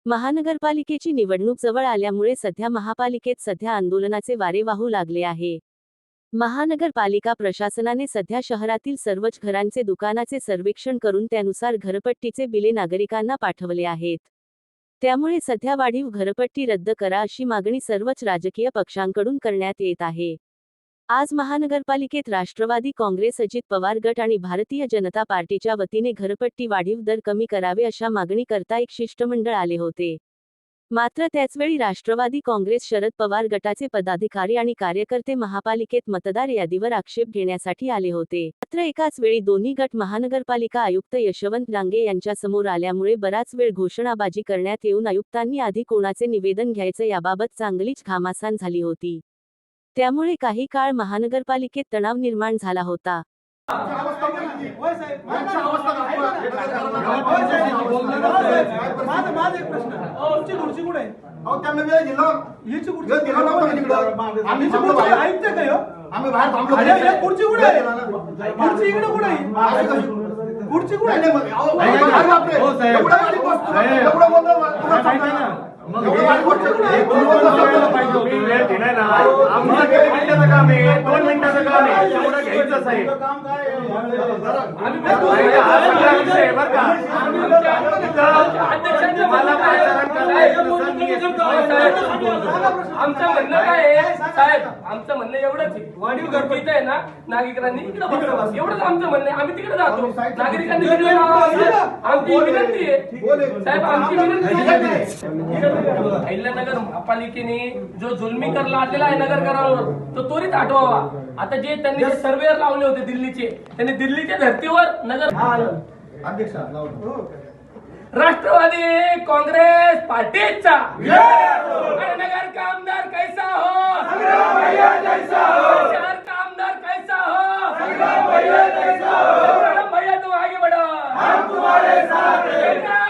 महानगरपालिकेची निवडणूक जवळ आल्यामुळे सध्या महापालिकेत आंदोलनाचे वारे वाहू लागले आहे। महानगरपालिका प्रशासनाने सध्या शहरातील सर्वच घरांचे दुकानाचे सर्वेक्षण करून त्यानुसार घरपट्टीचे बिले नागरिकांना पाठवले आहेत। त्यामुळे सध्या वाढीव घरपट्टी रद्द करा अशी मागणी सर्वच राजकीय पक्षांकडून करण्यात येत आहे। आज महानगरपालिकेत राष्ट्रवादी काँग्रेस, अजित पवार गट आणि भारतीय जनता पार्टीच्या वतीने घरपट्टी वाढीव दर कमी करावे अशा मागणी करता एक शिष्टमंडळ आले होते। मात्र त्याचवेळी राष्ट्रवादी काँग्रेस शरद पवार गटाचे पदाधिकारी आणि कार्यकर्ते महापालिकेत मतदार यादीवर आक्षेप घेण्यासाठी आले होते। मात्र एकाच वेळी दोन्ही गट महानगरपालिका आयुक्त यशवंत डांगे यांच्या समोर आल्यामुळे बराच वेळ घोषणाबाजी करण्यात येऊन आयुक्तांनी आधी कोणाचे निवेदन घ्यायचं याबाबत चांगलीच घामासान झाली होती। त्यामुळे काही काळ महानगरपालिकेत तणाव निर्माण झाला होता। आमचं म्हणणं काय आहे साहेब, आमचं म्हणणं एवढंच आहे, वाढीव घरपट्टी आहे ना नागरिकांनी इकडे बसावं, एवढंच आमचं म्हणणं आहे। आम्ही तिकडे जातो, नागरिकांनी तिकडे जावं, आमची विनंती आहे साहेब, आमची विनंती आहे। अहिल्यानगर महापालिकेने जो जुलमी कर लादलेला आहे नगरकरांवर तो त्वरित हटवावा। आता जे त्यांनी सर्वेअर लावले होते दिल्लीचे, त्यांनी दिल्लीच्या धर्तीवर नगर अध्यक्ष राष्ट्रवादी काँग्रेस पार्टीचा नगर का आमदार कैसा हो, शहर का आमदार कैसा हो, भैया तुम आगे बढ़ो, हम तुम्हारे साथ हैं।